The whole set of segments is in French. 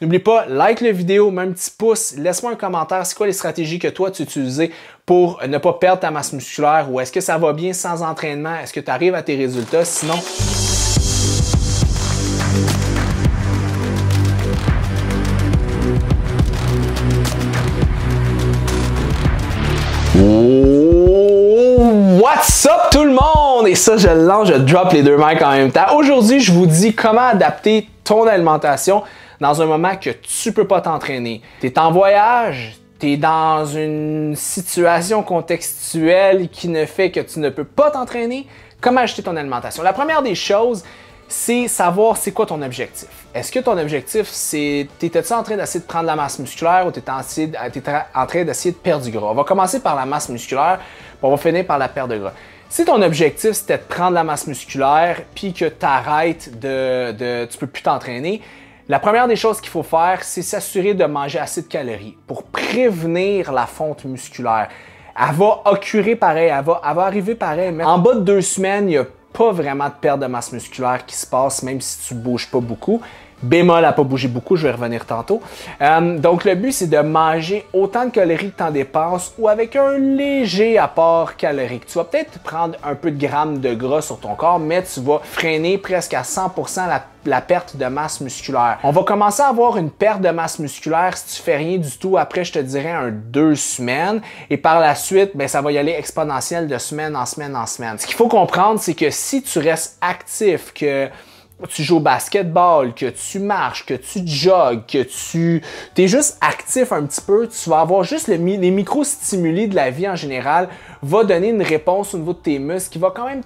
N'oublie pas, like la vidéo, mets un petit pouce, laisse-moi un commentaire, c'est quoi les stratégies que toi tu utilises pour ne pas perdre ta masse musculaire ou est-ce que ça va bien sans entraînement? Est-ce que tu arrives à tes résultats? Sinon... What's up tout le monde? Et ça, je lance, je drop les deux mics en même temps. Aujourd'hui, je vous dis comment adapter ton alimentation dans un moment que tu peux pas t'entraîner. Tu es en voyage, tu es dans une situation contextuelle qui ne fait que tu ne peux pas t'entraîner. Comment ajuster ton alimentation? La première des choses, c'est savoir c'est quoi ton objectif. Est-ce que ton objectif, c'est t'étais-tu en train d'essayer de prendre de la masse musculaire ou t'étais en train d'essayer de perdre du gras? On va commencer par la masse musculaire, puis on va finir par la perte de gras. Si ton objectif, c'était de prendre de la masse musculaire, puis que tu arrêtes tu peux plus t'entraîner, la première des choses qu'il faut faire, c'est s'assurer de manger assez de calories pour prévenir la fonte musculaire. Elle va occurrer pareil, elle va arriver pareil, mais en bas de 2 semaines, il y a pas vraiment de perte de masse musculaire qui se passe, même si tu bouges pas beaucoup. Bémol à pas bouger beaucoup, je vais revenir tantôt. Donc le but, c'est de manger autant de calories que tu en dépenses ou avec un léger apport calorique. Tu vas peut-être prendre un peu de grammes de gras sur ton corps, mais tu vas freiner presque à 100% la perte de masse musculaire. On va commencer à avoir une perte de masse musculaire si tu fais rien du tout. Après, je te dirais 2 semaines. Et par la suite, ben, ça va y aller exponentiel de semaine en semaine en semaine. Ce qu'il faut comprendre, c'est que si tu restes actif, que tu joues au basketball, que tu marches, que tu jogues, que tu es juste actif un petit peu, tu vas avoir juste les micro-stimuli de la vie en général, va donner une réponse au niveau de tes muscles qui va quand même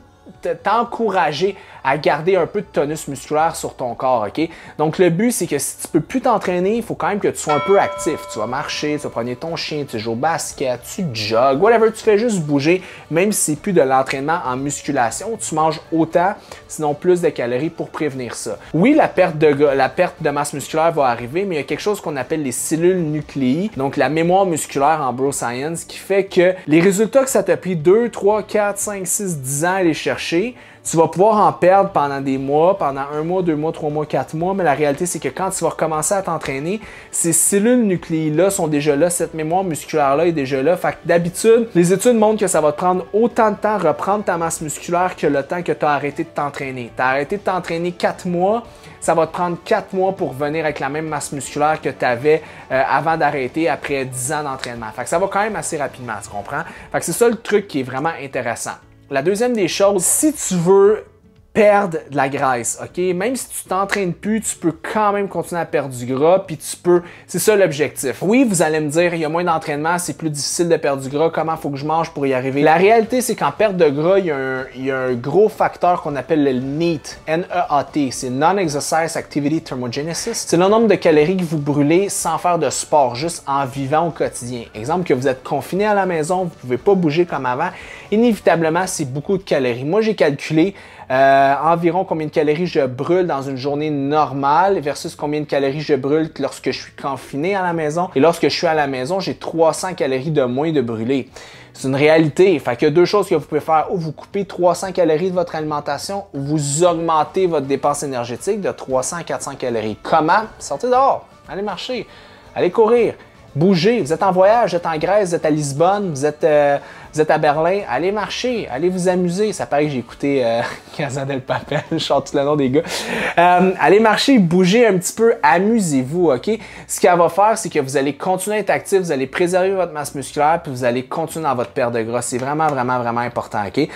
t'encourager à garder un peu de tonus musculaire sur ton corps, ok? Donc le but, c'est que si tu peux plus t'entraîner, il faut quand même que tu sois un peu actif. Tu vas marcher, tu vas promener ton chien, tu joues au basket, tu jogues, whatever, tu fais juste bouger, même si c'est plus de l'entraînement en musculation, tu manges autant, sinon plus de calories pour prévenir ça. Oui, la perte de masse musculaire va arriver, mais il y a quelque chose qu'on appelle les cellules nucléi, donc la mémoire musculaire en bro science, qui fait que les résultats que ça t'a pris 2, 3, 4, 5, 6, 10 ans à aller chercher, tu vas pouvoir en perdre pendant des mois, pendant 1 mois, 2 mois, 3 mois, 4 mois, mais la réalité, c'est que quand tu vas recommencer à t'entraîner, ces cellules nucléiques-là sont déjà là, cette mémoire musculaire-là est déjà là. Fait que d'habitude, les études montrent que ça va te prendre autant de temps reprendre ta masse musculaire que le temps que tu as arrêté de t'entraîner. Tu as arrêté de t'entraîner 4 mois, ça va te prendre 4 mois pour venir avec la même masse musculaire que tu avais avant d'arrêter après 10 ans d'entraînement. Fait que ça va quand même assez rapidement, tu comprends? Fait que c'est ça le truc qui est vraiment intéressant. La deuxième des choses, si tu veux perdre de la graisse, ok? Même si tu t'entraînes plus, tu peux quand même continuer à perdre du gras, puis tu peux... C'est ça l'objectif. Oui, vous allez me dire, il y a moins d'entraînement, c'est plus difficile de perdre du gras, comment il faut que je mange pour y arriver? La réalité, c'est qu'en perte de gras, il y a un gros facteur qu'on appelle le NEAT, N-E-A-T, c'est Non-Exercise Activity Thermogenesis. C'est le nombre de calories que vous brûlez sans faire de sport, juste en vivant au quotidien. Exemple, que vous êtes confiné à la maison, vous ne pouvez pas bouger comme avant, inévitablement, c'est beaucoup de calories. Moi, j'ai calculé environ combien de calories je brûle dans une journée normale versus combien de calories je brûle lorsque je suis confiné à la maison. Et lorsque je suis à la maison, j'ai 300 calories de moins de brûler. C'est une réalité. Fait qu'il y a 2 choses que vous pouvez faire. Ou vous coupez 300 calories de votre alimentation ou vous augmentez votre dépense énergétique de 300 à 400 calories. Comment? Sortez dehors, allez marcher, allez courir. Bougez, vous êtes en voyage, vous êtes en Grèce, vous êtes à Lisbonne, vous êtes à Berlin, allez marcher, allez vous amuser. Ça paraît que j'ai écouté Casa del Papel, je chante tout le nom des gars. Allez marcher, bougez un petit peu, amusez-vous, ok? Ce qu'elle va faire, c'est que vous allez continuer à être actif, vous allez préserver votre masse musculaire, puis vous allez continuer dans votre perte de gras. C'est vraiment, vraiment, vraiment important, ok?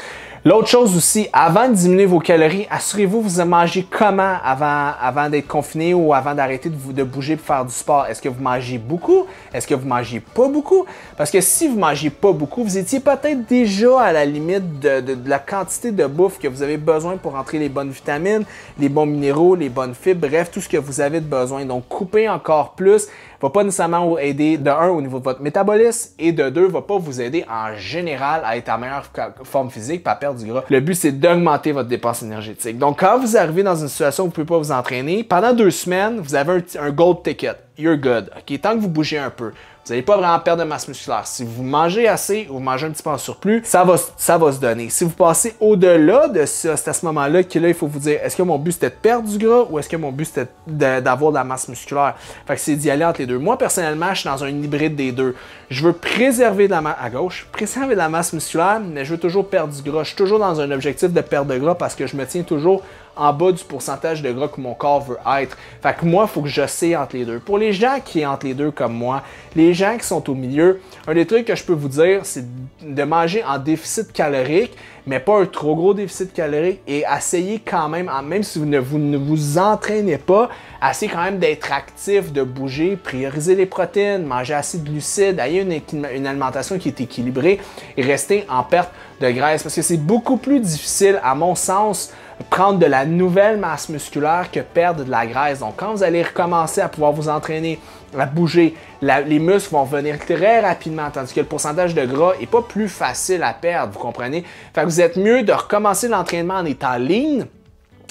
L'autre chose aussi, avant de diminuer vos calories, assurez-vous vous mangez comment avant d'être confiné ou avant d'arrêter de bouger pour faire du sport. Est-ce que vous mangez beaucoup? Est-ce que vous mangez pas beaucoup? Parce que si vous mangez pas beaucoup, vous étiez peut-être déjà à la limite de la quantité de bouffe que vous avez besoin pour entrer les bonnes vitamines, les bons minéraux, les bonnes fibres, bref, tout ce que vous avez de besoin. Donc, couper encore plus ne va pas nécessairement vous aider, de 1, au niveau de votre métabolisme, et de 2, ne va pas vous aider en général à être en meilleure forme physique et à perdre du gras. Le but, c'est d'augmenter votre dépense énergétique. Donc, quand vous arrivez dans une situation où vous ne pouvez pas vous entraîner, pendant 2 semaines, vous avez un gold ticket. you're good. OK? Tant que vous bougez un peu, vous n'allez pas vraiment perdre de masse musculaire. Si vous mangez assez ou vous mangez un petit peu en surplus, ça va se donner. Si vous passez au-delà de ça, c'est à ce moment-là que là, il faut vous dire, est-ce que mon but c'était de perdre du gras ou est-ce que mon but c'était d'avoir de la masse musculaire? Fait que c'est d'y aller entre les deux. Moi, personnellement, je suis dans un hybride des deux. Je veux préserver de la masse à gauche, préserver de la masse musculaire, mais je veux toujours perdre du gras. Je suis toujours dans un objectif de perdre de gras parce que je me tiens toujours en bas du pourcentage de gras que mon corps veut être. Fait que moi, il faut que je sais entre les deux. Pour les gens qui sont entre les deux comme moi, les gens qui sont au milieu, un des trucs que je peux vous dire, c'est de manger en déficit calorique, mais pas un trop gros déficit calorique et essayez quand même, même si vous ne vous entraînez pas, essayez quand même d'être actif, de bouger, prioriser les protéines, manger assez de glucides, ayez une alimentation qui est équilibrée et rester en perte de graisse parce que c'est beaucoup plus difficile, à mon sens, prendre de la nouvelle masse musculaire que perdre de la graisse. Donc, quand vous allez recommencer à pouvoir vous entraîner, à bouger, les muscles vont venir très rapidement, tandis que le pourcentage de gras n'est pas plus facile à perdre, vous comprenez? Fait que vous êtes mieux de recommencer l'entraînement en étant lean,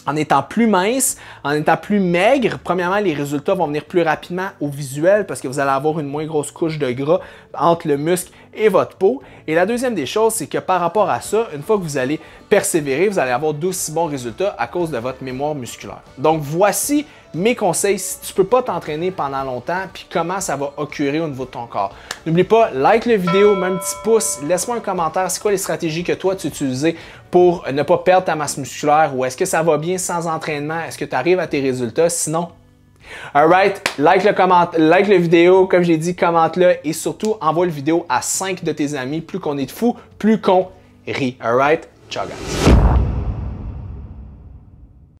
en étant plus mince, en étant plus maigre. Premièrement, les résultats vont venir plus rapidement au visuel parce que vous allez avoir une moins grosse couche de gras entre le muscle et votre peau. Et la deuxième des choses, c'est que par rapport à ça, une fois que vous allez persévérer, vous allez avoir d'aussi bons résultats à cause de votre mémoire musculaire. Donc voici mes conseils si tu ne peux pas t'entraîner pendant longtemps, puis comment ça va occurrer au niveau de ton corps. N'oublie pas, like la vidéo, mets un petit pouce, laisse-moi un commentaire, c'est quoi les stratégies que toi tu utilises pour ne pas perdre ta masse musculaire ou est-ce que ça va bien sans entraînement, est-ce que tu arrives à tes résultats, sinon... Alright, like la vidéo, comme j'ai dit, commente-le et surtout envoie la vidéo à 5 de tes amis. Plus qu'on est de fous, plus qu'on rit. Alright, ciao guys.